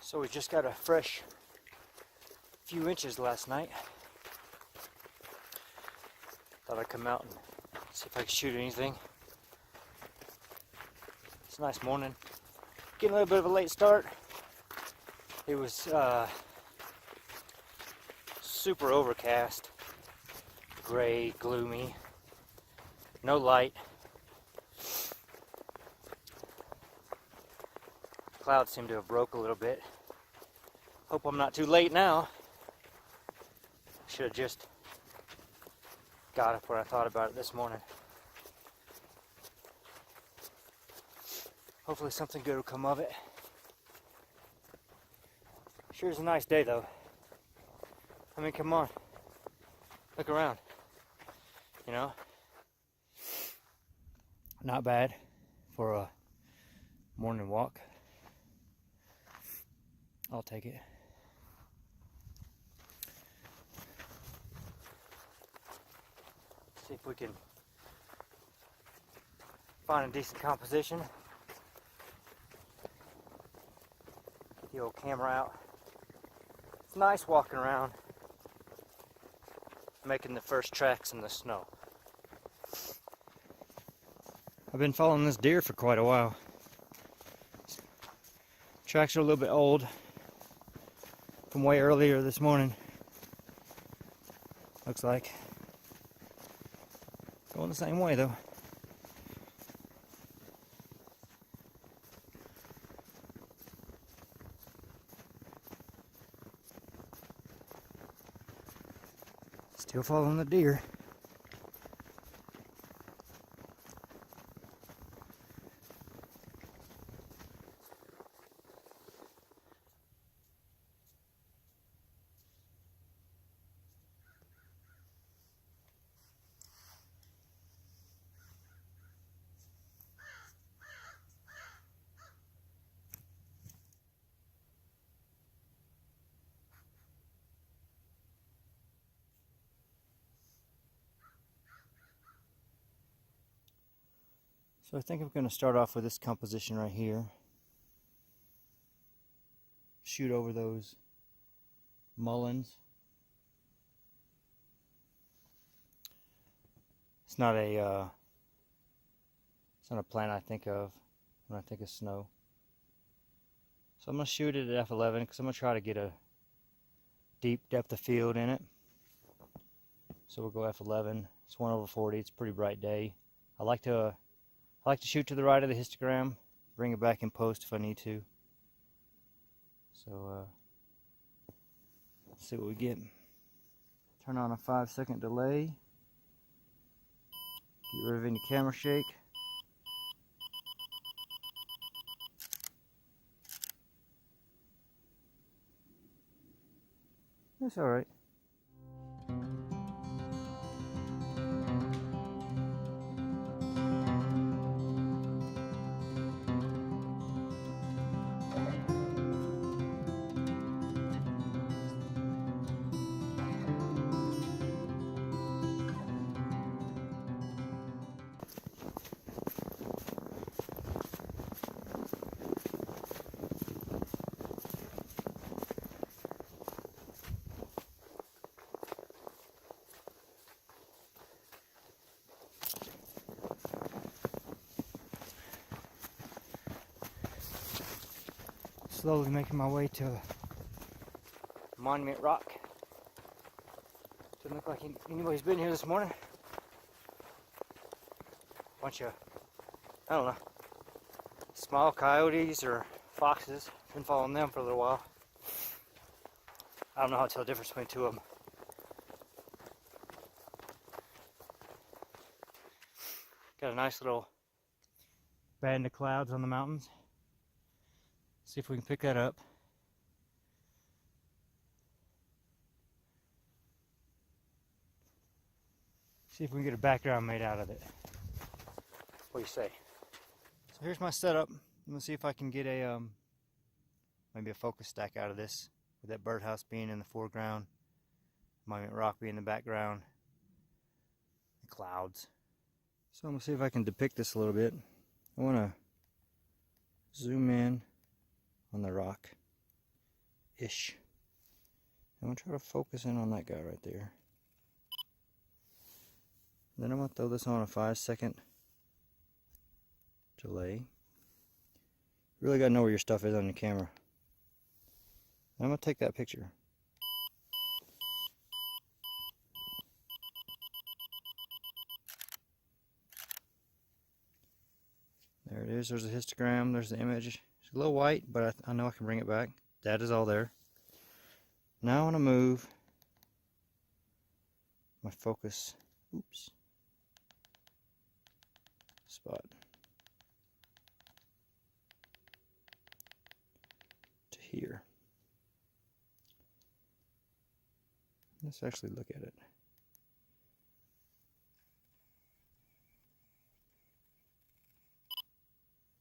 So we just got a fresh few inches last night. Thought I'd come out and see if I could shoot anything. It's a nice morning. Getting a little bit of a late start. It was super overcast, gray, gloomy, no light. Clouds seem to have broke a little bit. Hope I'm not too late now. Should have just got up when I thought about it this morning. Hopefully something good will come of it. Sure is a nice day though. I mean, come on. Look around. You know? Not bad for a morning walk. I'll take it. See if we can find a decent composition. Get the old camera out. It's nice walking around, making the first tracks in the snow. I've been following this deer for quite a while. Tracks are a little bit old from way earlier this morning. Looks like. Going the same way though. Still following the deer. So I think I'm going to start off with this composition right here. Shoot over those mulleins. It's not a plant I think of when I think of snow. So I'm going to shoot it at f11 because I'm going to try to get a deep depth of field in it. So we'll go f11. It's 1/40. It's a pretty bright day. I like to shoot to the right of the histogram, bring it back in post if I need to. So let's see what we get. Turn on a 5-second delay. Get rid of any camera shake. That's alright. Slowly making my way to Monument Rock. Doesn't look like anybody's been here this morning. Bunch of, I don't know, small coyotes or foxes. Been following them for a little while. I don't know how to tell the difference between two of them. Got a nice little band of clouds on the mountains. See if we can pick that up. See if we can get a background made out of it. What do you say? So here's my setup. I'm gonna see if I can get a maybe a focus stack out of this, with that birdhouse being in the foreground, Monument Rock being in the background, the clouds. So I'm gonna see if I can depict this a little bit. I wanna zoom in on the rock. ish. I'm gonna try to focus in on that guy right there. Then I'm gonna throw this on a 5-second delay. You really gotta know where your stuff is on your camera. And I'm gonna take that picture. There it is. There's a histogram. There's the image. It's a little white, but I know I can bring it back. That is all there. Now I want to move my focus. Oops. Spot to here. Let's actually look at it.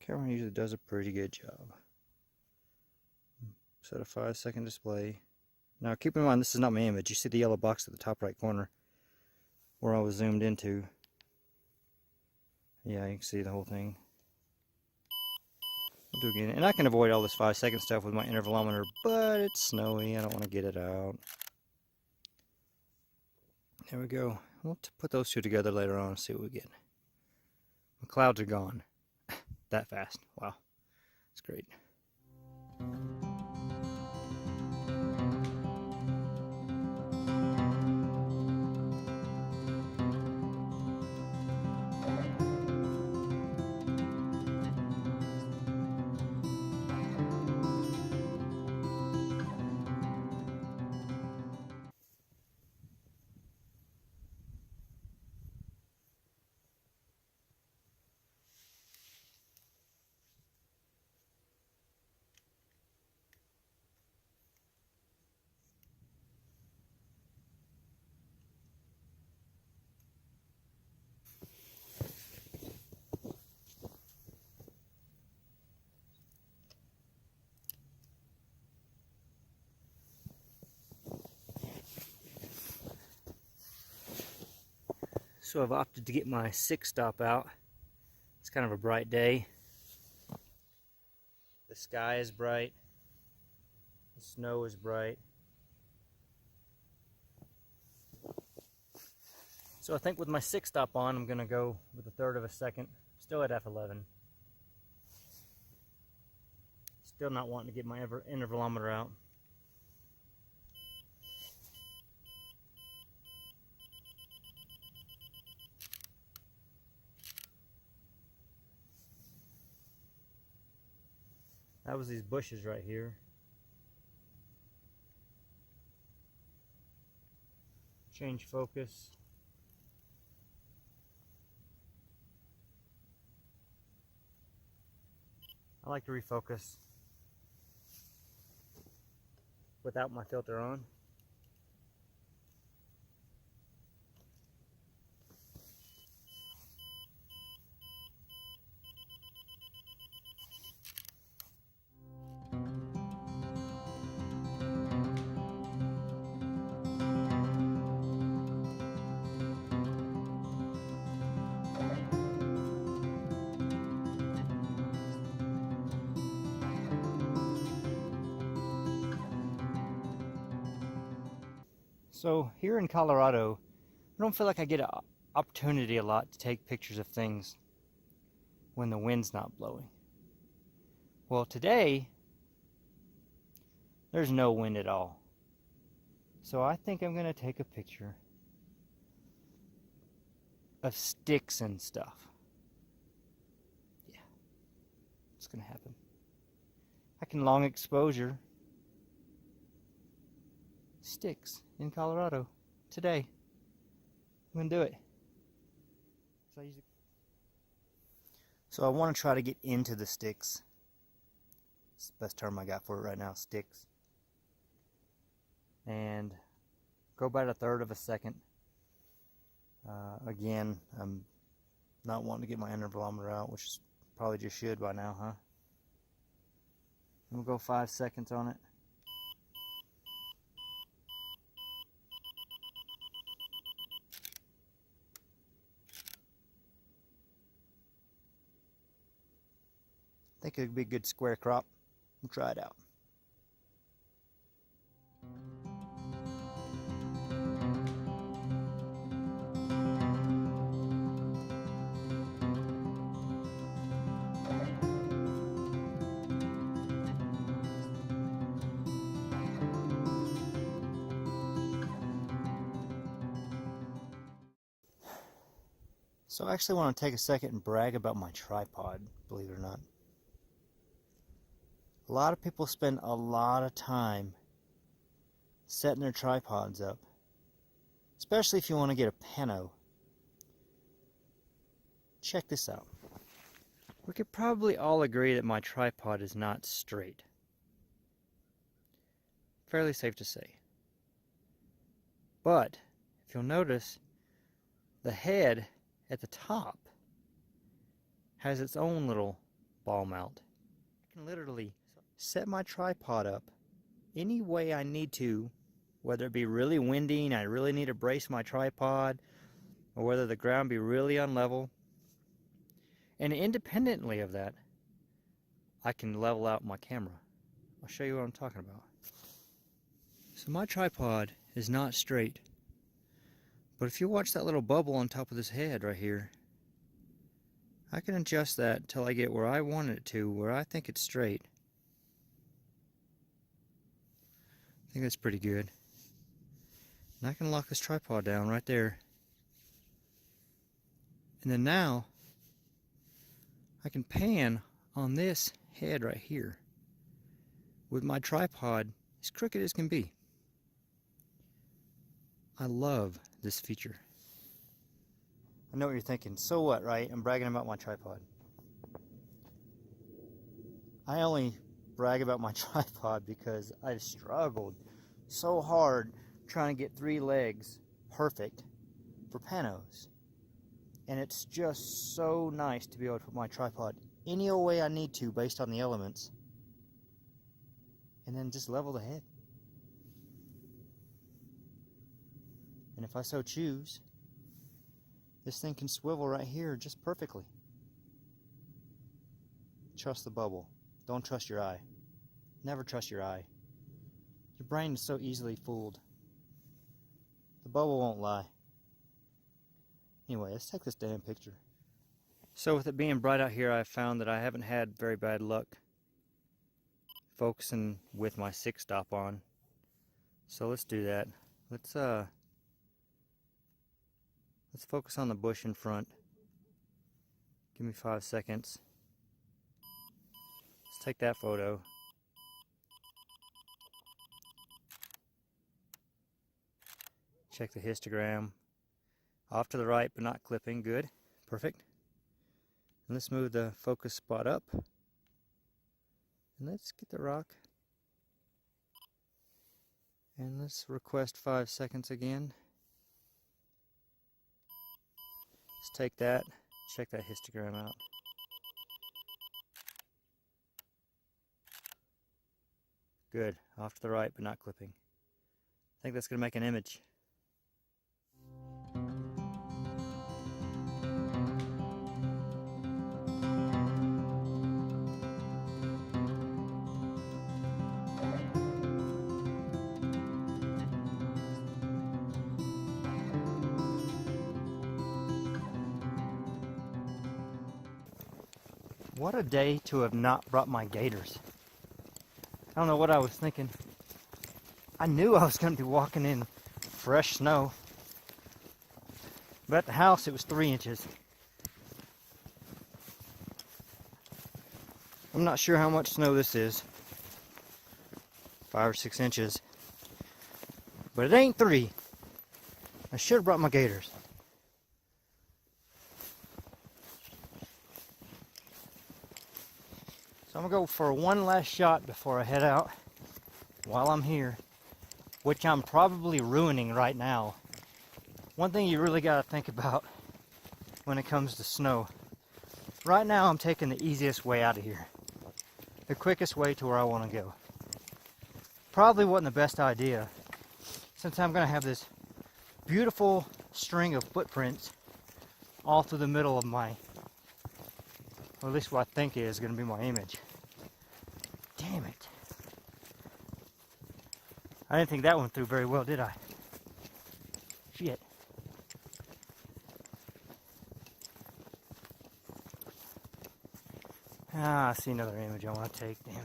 Camera usually does a pretty good job. Set a 5-second display. Now keep in mind this is not my image. You see the yellow box at the top right corner where I was zoomed into. Yeah, you can see the whole thing. We'll do it again. And I can avoid all this 5-second stuff with my intervalometer, but it's snowy. I don't want to get it out. There we go. We'll put those two together later on and see what we get. The clouds are gone. That fast. Wow. It's great. So I've opted to get my 6-stop out. It's kind of a bright day. The sky is bright. The snow is bright. So I think with my 6-stop on, I'm going to go with 1/3 of a second. Still at f11. Still not wanting to get my intervalometer out. That was these bushes right here. Change focus. I like to refocus without my filter on. So here in Colorado, I don't feel like I get an opportunity a lot to take pictures of things when the wind's not blowing. Well, today, there's no wind at all. So I think I'm going to take a picture of sticks and stuff. Yeah, it's going to happen. I can long exposure sticks in Colorado today. I'm going to do it. So I want to try to get into the sticks. It's the best term I got for it right now, sticks. And go about 1/3 of a second. Again, I'm not wanting to get my intervalometer out, which is probably just should by now, huh? We'll go 5 seconds on it. I think it would be a good square crop. We'll try it out. So I actually want to take a second and brag about my tripod, believe it or not. A lot of people spend a lot of time setting their tripods up, especially if you want to get a pano. Check this out. We could probably all agree that my tripod is not straight. Fairly safe to say. But if you'll notice, the head at the top has its own little ball mount. I can literally set my tripod up any way I need to, whether it be really windy and I really need to brace my tripod, or whether the ground be really unlevel. And independently of that, I can level out my camera. I'll show you what I'm talking about. So my tripod is not straight, but if you watch that little bubble on top of this head right here, I can adjust that until I get where I want it to, where I think it's straight. I think that's pretty good. And I can lock this tripod down right there. And then now, I can pan on this head right here with my tripod as crooked as can be. I love this feature. I know what you're thinking. So what, right? I'm bragging about my tripod. I only brag about my tripod because I've struggled so hard trying to get 3 legs perfect for panos. And it's just so nice to be able to put my tripod any old way I need to based on the elements. And then just level the head. And if I so choose, this thing can swivel right here just perfectly. Trust the bubble. Don't trust your eye. Never trust your eye. Your brain is so easily fooled. The bubble won't lie. Anyway, let's take this damn picture. So with it being bright out here, I've found that I haven't had very bad luck focusing with my 6-stop on. So let's do that. Let's focus on the bush in front. Give me 5 seconds. Let's take that photo. Check the histogram. Off to the right, but not clipping. Good. Perfect. And let's move the focus spot up. And let's get the rock. And let's request 5 seconds again. Let's take that. Check that histogram out. Good. Off to the right, but not clipping. I think that's going to make an image. What a day to have not brought my gaiters. I don't know what I was thinking. I knew I was going to be walking in fresh snow. But at the house it was 3 inches. I'm not sure how much snow this is. 5 or 6 inches. But it ain't 3. I should have brought my gaiters. So I'm going to go for one last shot before I head out while I'm here, which I'm probably ruining right now. One thing you really got to think about when it comes to snow. Right now I'm taking the easiest way out of here. The quickest way to where I want to go. Probably wasn't the best idea, since I'm going to have this beautiful string of footprints all through the middle of my, or at least what I think is going to be my image. Damn it. I didn't think that went through very well, did I? Shit. Ah, I see another image I want to take, damn it.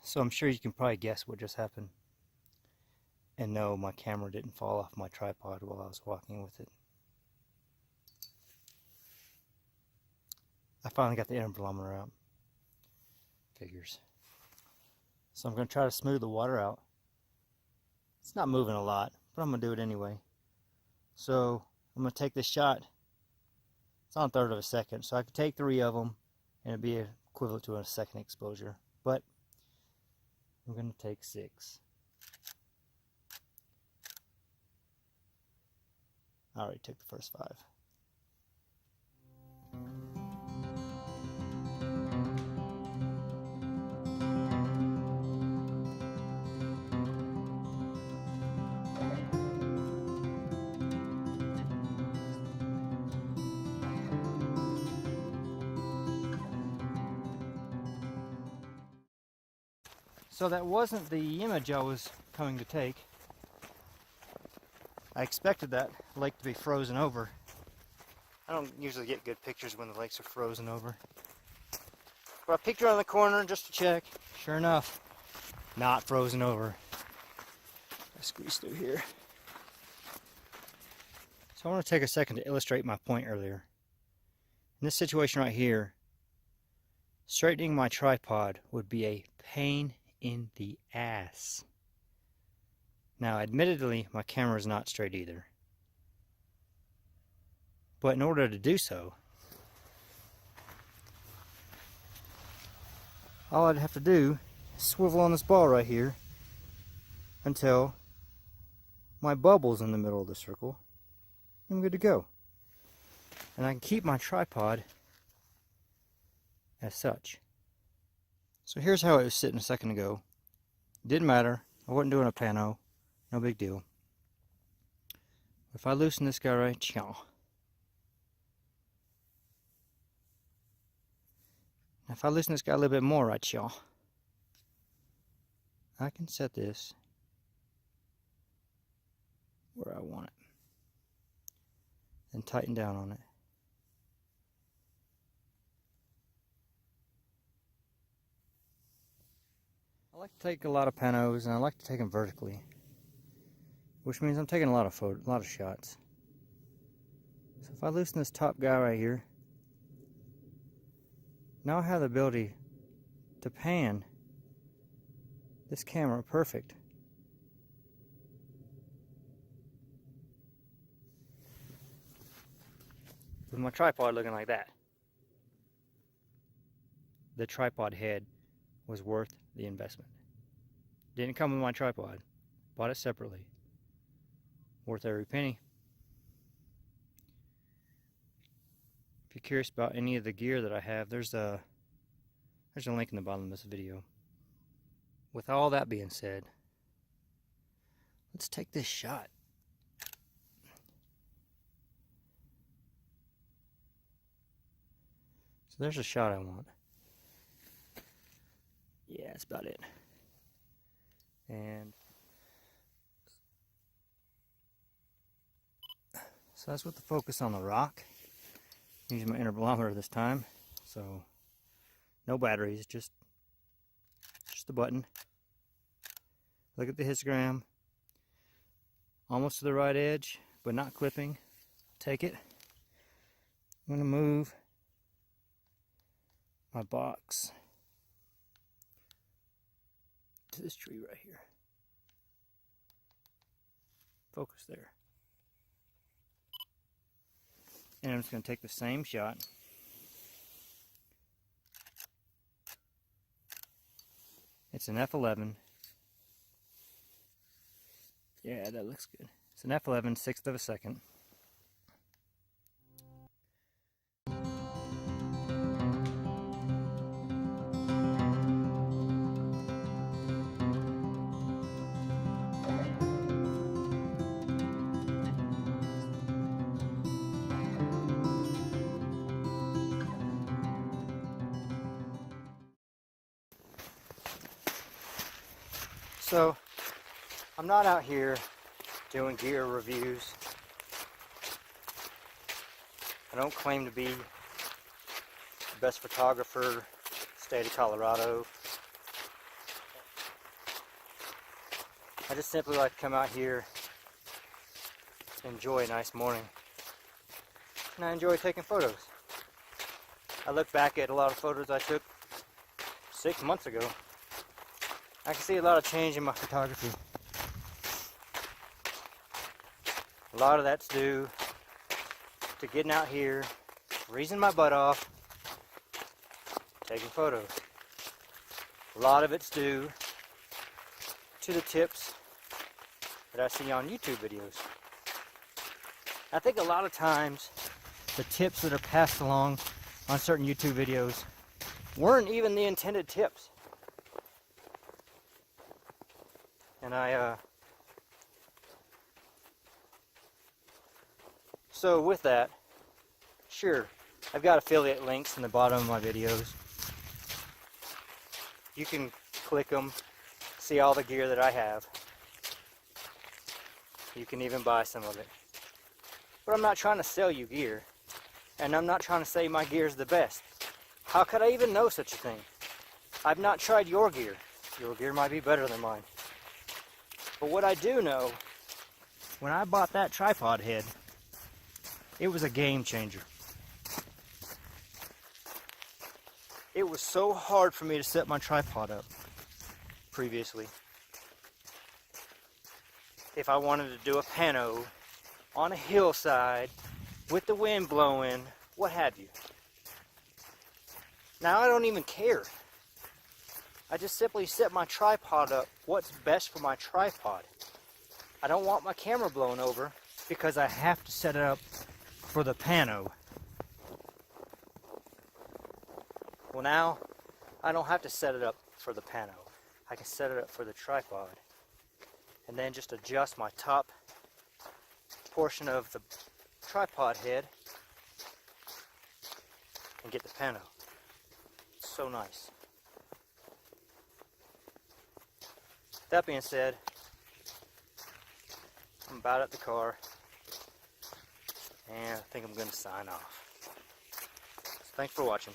So I'm sure you can probably guess what just happened. And no, my camera didn't fall off my tripod while I was walking with it. I finally got the intervalometer out. Figures. So I'm going to try to smooth the water out. It's not moving a lot, but I'm going to do it anyway. So I'm going to take this shot. It's on a third of a second, so I could take 3 of them and it'd be equivalent to a second exposure. But I'm going to take 6. I already took the first 5. So that wasn't the image I was coming to take. I expected that lake to be frozen over. I don't usually get good pictures when the lakes are frozen over. But I peeked around the corner just to check. Sure enough, not frozen over. I squeeze through here. So I want to take a second to illustrate my point earlier. In this situation right here, straightening my tripod would be a pain in the ass. Now, admittedly, my camera is not straight either. But in order to do so, all I'd have to do is swivel on this ball right here until my bubble's in the middle of the circle. I'm good to go. And I can keep my tripod as such. So here's how it was sitting a second ago. Didn't matter. I wasn't doing a pano. No big deal. If I loosen this guy right here, if I loosen this guy a little bit more right here, I can set this where I want it and tighten down on it. I like to take a lot of panos, and I like to take them vertically, which means I'm taking a lot of shots. So if I loosen this top guy right here, now I have the ability to pan this camera perfect. With my tripod looking like that. The tripod head was worth the investment. Didn't come with my tripod. Bought it separately. Worth every penny. If you're curious about any of the gear that I have, there's a link in the bottom of this video. With all that being said, let's take this shot. So there's a shot I want. Yeah, that's about it. And so that's with the focus on the rock. Use my intervalometer this time, so no batteries, just the button. Look at the histogram. Almost to the right edge, but not clipping. Take it. I'm gonna move my box to this tree right here. Focus there. And I'm just going to take the same shot. It's an F11. Yeah, that looks good. It's an F11, 1/6 of a second. So, I'm not out here doing gear reviews. I don't claim to be the best photographer in the state of Colorado. I just simply like to come out here, enjoy a nice morning, and I enjoy taking photos. I look back at a lot of photos I took 6 months ago. I can see a lot of change in my photography. A lot of that's due to getting out here, freezing my butt off, taking photos. A lot of it's due to the tips that I see on YouTube videos. I think a lot of times the tips that are passed along on certain YouTube videos weren't even the intended tips. And so with that, sure, I've got affiliate links in the bottom of my videos. You can click them, see all the gear that I have. You can even buy some of it. But I'm not trying to sell you gear, and I'm not trying to say my gear is the best. How could I even know such a thing? I've not tried your gear. Your gear might be better than mine. But what I do know, when I bought that tripod head, it was a game changer. It was so hard for me to set my tripod up previously. If I wanted to do a pano on a hillside with the wind blowing, what have you. Now I don't even care. I just simply set my tripod up what's best for my tripod. I don't want my camera blown over because I have to set it up for the pano. Well, now I don't have to set it up for the pano. I can set it up for the tripod and then just adjust my top portion of the tripod head and get the pano. It's so nice. That being said, I'm about at the car and I think I'm going to sign off. So thanks for watching.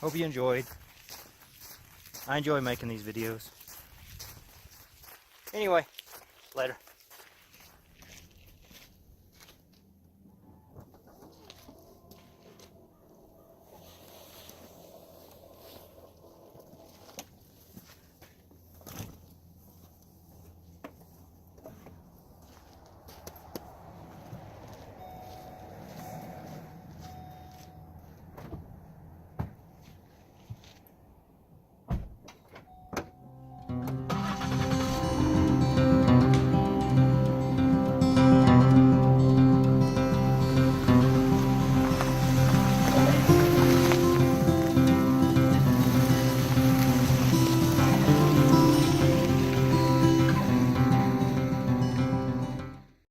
Hope you enjoyed. I enjoy making these videos. Anyway, later.